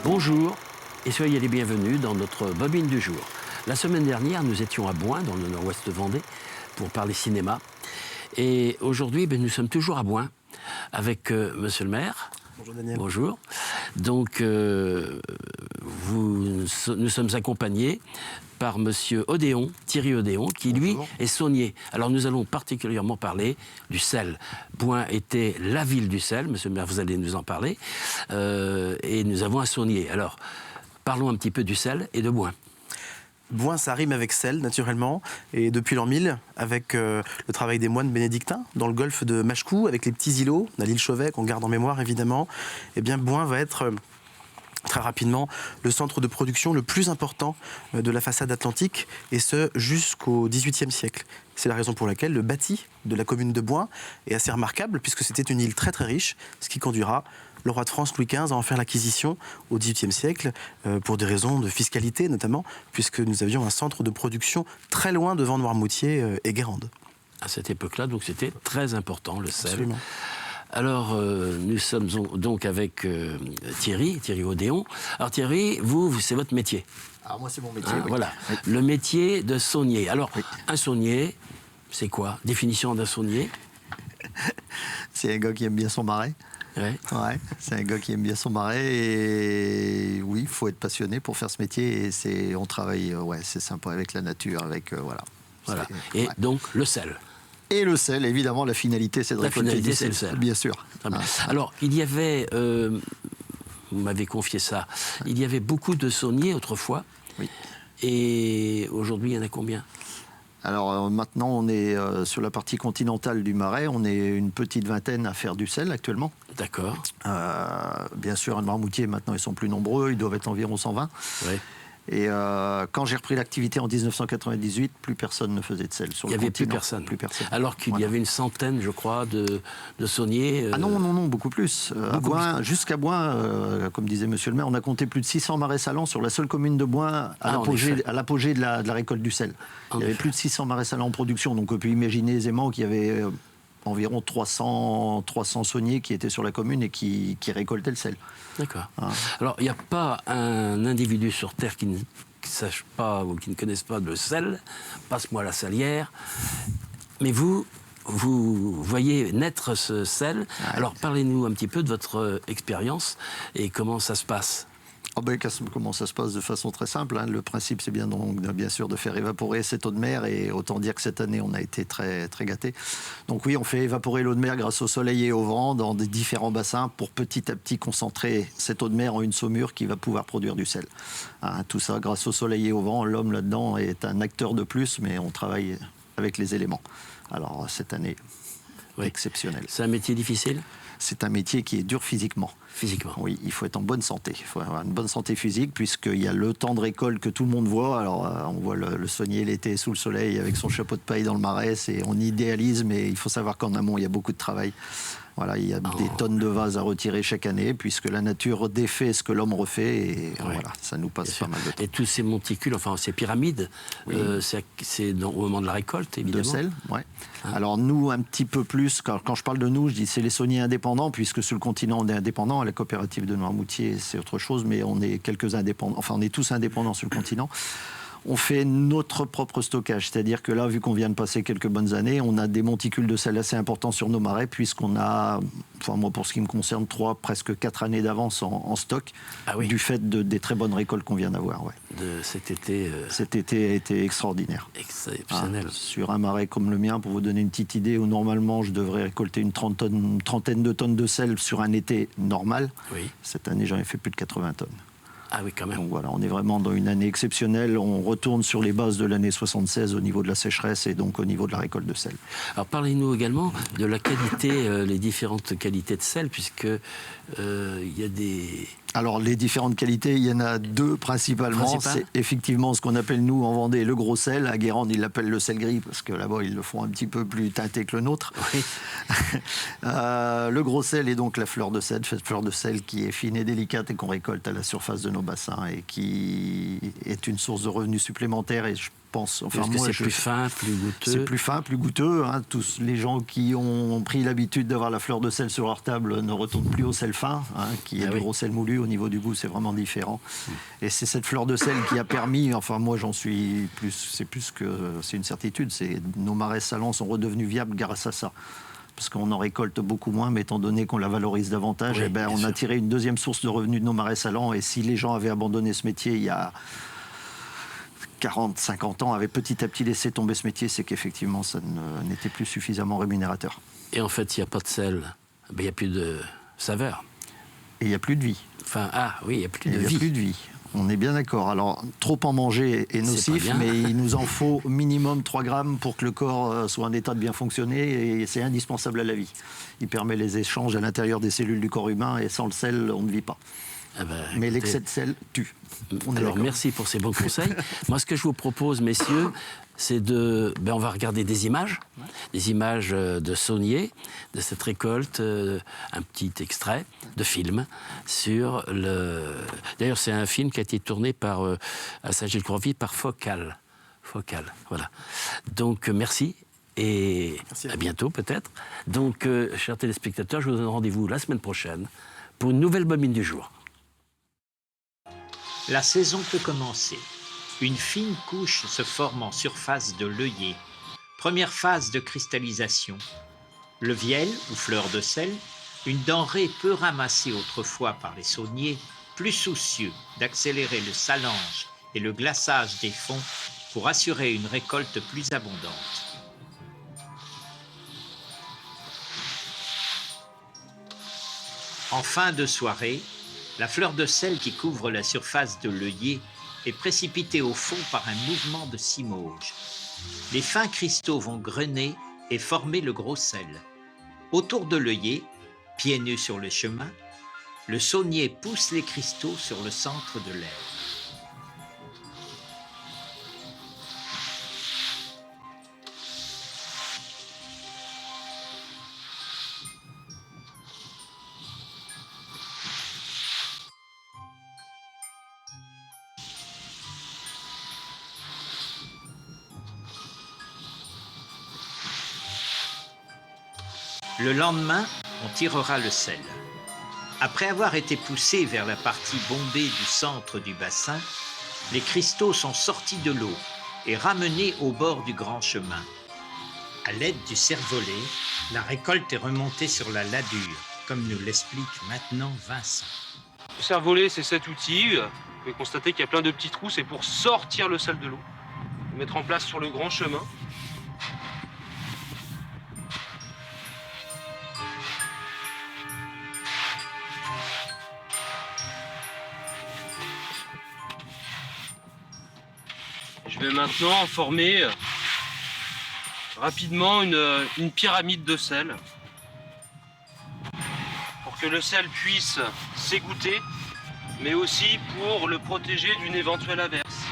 Bonjour et soyez les bienvenus dans notre bobine du jour. La semaine dernière, nous étions à Boin, dans le nord-ouest de Vendée, pour parler cinéma. Et aujourd'hui, nous sommes toujours à Boin avec monsieur le maire. Bonjour Daniel. Bonjour. Donc, nous sommes accompagnés par monsieur Odéon, Thierry Odéon, qui lui est saunier. Alors nous allons particulièrement parler du sel. Boin était la ville du sel, monsieur le maire, vous allez nous en parler. Et nous avons un saunier. Alors, parlons un petit peu du sel et de Boin. Boin, ça rime avec sel, naturellement, et depuis l'an 1000, avec le travail des moines bénédictins, dans le golfe de Machecou, avec les petits îlots, on a l'île Chauvet, qu'on garde en mémoire, évidemment, eh bien, Boin va être très rapidement le centre de production le plus important de la façade atlantique, et ce, jusqu'au XVIIIe siècle. C'est la raison pour laquelle le bâti de la commune de Boin est assez remarquable, puisque c'était une île très très riche, ce qui conduira le roi de France Louis XV à en faire l'acquisition au XVIIIe siècle, pour des raisons de fiscalité notamment, puisque nous avions un centre de production très loin devant Noirmoutier et Guérande. À cette époque-là, donc c'était très important, le sel. Absolument. Alors, nous sommes donc avec Thierry Odéon. Alors Thierry, vous c'est votre métier. Alors moi, c'est mon métier. Hein, oui. voilà, Oui. le métier de saunier. Alors, Oui. un saunier, c'est quoi? Définition d'un saunier? C'est un gars qui aime bien son marais. Ouais. Ouais, c'est un gars qui aime bien son marais et oui, il faut être passionné pour faire ce métier et on travaille, c'est sympa avec la nature, avec voilà. Voilà. Et ouais. donc, le sel. Et le sel, évidemment, la finalité, c'est de récolter du c'est sel. le sel. Bien sûr. Très bien. Alors, il y avait, vous m'avez confié ça, il y avait beaucoup de sauniers autrefois. Oui. Et aujourd'hui, il y en a combien? Alors maintenant, on est sur la partie continentale du Marais. On est une petite vingtaine à faire du sel actuellement. D'accord. Bien sûr, à Noirmoutier, maintenant, ils sont plus nombreux. Ils doivent être environ 120. Ouais. Et quand j'ai repris l'activité en 1998, plus personne ne faisait de sel sur le continent. Il n'y avait plus personne. Plus personne. Alors qu'il y avait une centaine, je crois, de sauniers. Ah non, beaucoup plus. Jusqu'à Boin, comme disait monsieur le maire, on a compté plus de 600 marais salants sur la seule commune de Boin à l'apogée de la récolte du sel. Il y avait plus de 600 marais salants en production, donc on peut imaginer aisément qu'il y avait environ 300 sauniers qui étaient sur la commune et qui récoltaient le sel. D'accord. Alors, il n'y a pas un individu sur Terre qui ne sache pas ou qui ne connaisse pas le sel. Passe-moi la salière. Mais vous voyez naître ce sel. Ouais. Alors, parlez-nous un petit peu de votre expérience et comment ça se passe. Comment ça se passe de façon très simple, hein. Le principe, c'est bien sûr de faire évaporer cette eau de mer et autant dire que cette année, on a été très, très gâtés. Donc oui, on fait évaporer l'eau de mer grâce au soleil et au vent dans des différents bassins pour petit à petit concentrer cette eau de mer en une saumure qui va pouvoir produire du sel. Hein, tout ça grâce au soleil et au vent. L'homme là-dedans est un acteur de plus, mais on travaille avec les éléments. Alors cette année, exceptionnelle. C'est un métier difficile ? C'est un métier qui est dur physiquement. Physiquement. Oui, il faut être en bonne santé. Il faut avoir une bonne santé physique puisqu'il y a le temps de récolte que tout le monde voit. Alors, on voit le saunier l'été sous le soleil avec son chapeau de paille dans le marais. On idéalise, mais il faut savoir qu'en amont, il y a beaucoup de travail. Voilà, il y a des tonnes de vases à retirer chaque année puisque la nature défait ce que l'homme refait et voilà, ça nous passe pas mal de temps. Et tous ces monticules, enfin ces pyramides, c'est au moment de la récolte, évidemment. De sel, oui. Alors nous, un petit peu plus, quand je parle de nous, je dis c'est les sauniers indépendants puisque sur le continent, on est indépendants. À la coopérative de Noirmoutier, c'est autre chose, mais on est quelques indépendants, enfin on est tous indépendants sur le continent. On fait notre propre stockage, c'est-à-dire que là, vu qu'on vient de passer quelques bonnes années, on a des monticules de sel assez importants sur nos marais, puisqu'on a, enfin moi pour ce qui me concerne, 3, presque 4 années d'avance en stock, du fait des très bonnes récoltes qu'on vient d'avoir. Ouais. De cet été. Cet été a été extraordinaire. Exceptionnel. Sur un marais comme le mien, pour vous donner une petite idée, où normalement je devrais récolter une trentaine de tonnes de sel sur un été normal, cette année j'en ai fait plus de 80 tonnes. Ah oui, quand même. Donc voilà, on est vraiment dans une année exceptionnelle. On retourne sur les bases de l'année 76 au niveau de la sécheresse et donc au niveau de la récolte de sel. Alors parlez-nous également de la qualité, les différentes qualités de sel, puisque il y a des... Alors les différentes qualités, il y en a 2 principalement. C'est effectivement ce qu'on appelle nous en Vendée le gros sel. À Guérande, ils l'appellent le sel gris parce que là-bas ils le font un petit peu plus teinté que le nôtre. Oui. Le gros sel est donc la fleur de sel, cette fleur de sel qui est fine et délicate et qu'on récolte à la surface de nos bassins et qui est une source de revenus supplémentaires. Et pense. Enfin, Parce que moi, c'est plus fin, plus goûteux. C'est plus fin, plus goûteux. Hein. Tous les gens qui ont pris l'habitude d'avoir la fleur de sel sur leur table ne retournent plus au sel fin, hein, qui est du gros sel moulu. Au niveau du goût, c'est vraiment différent. Et c'est cette fleur de sel qui a permis, enfin moi j'en suis plus, c'est une certitude, nos marais salants sont redevenus viables grâce à ça. Parce qu'on en récolte beaucoup moins, mais étant donné qu'on la valorise davantage, Oui, on a tiré une deuxième source de revenus de nos marais salants. Et si les gens avaient abandonné ce métier il y a 40, 50 ans, avaient petit à petit laissé tomber ce métier, c'est qu'effectivement, ça n'était plus suffisamment rémunérateur. Et en fait, s'il n'y a pas de sel, il n'y a plus de saveur. Et il n'y a plus de vie. Enfin, il n'y a plus de vie. Il n'y a plus de vie. On est bien d'accord. Alors, trop en manger est nocif, mais il nous en faut minimum 3 grammes pour que le corps soit en état de bien fonctionner, et c'est indispensable à la vie. Il permet les échanges à l'intérieur des cellules du corps humain, et sans le sel, on ne vit pas. Mais l'excès de sel tue. Alors, merci pour ces bons conseils. Moi, ce que je vous propose, messieurs, c'est on va regarder des images de saunier, de cette récolte, un petit extrait de film sur le... D'ailleurs, c'est un film qui a été tourné à Saint-Gilles-Croix-Ville par Focal. Voilà. Donc, merci. Et à bientôt, peut-être. Donc, chers téléspectateurs, je vous donne rendez-vous la semaine prochaine pour une nouvelle bobine du jour. La saison peut commencer. Une fine couche se forme en surface de l'œillet. Première phase de cristallisation. Le viel, ou fleur de sel, une denrée peu ramassée autrefois par les sauniers, plus soucieux d'accélérer le salange et le glaçage des fonds pour assurer une récolte plus abondante. En fin de soirée, la fleur de sel qui couvre la surface de l'œillet est précipitée au fond par un mouvement de simauge. Les fins cristaux vont grener et former le gros sel. Autour de l'œillet, pieds nus sur le chemin, le saunier pousse les cristaux sur le centre de l'air. Le lendemain, on tirera le sel. Après avoir été poussés vers la partie bombée du centre du bassin, les cristaux sont sortis de l'eau et ramenés au bord du grand chemin. À l'aide du cervelet, la récolte est remontée sur la ladure, comme nous l'explique maintenant Vincent. Le cervelet, c'est cet outil. Vous pouvez constater qu'il y a plein de petits trous, c'est pour sortir le sel de l'eau. Le mettre en place sur le grand chemin. Je vais maintenant former rapidement une pyramide de sel pour que le sel puisse s'égoutter, mais aussi pour le protéger d'une éventuelle averse.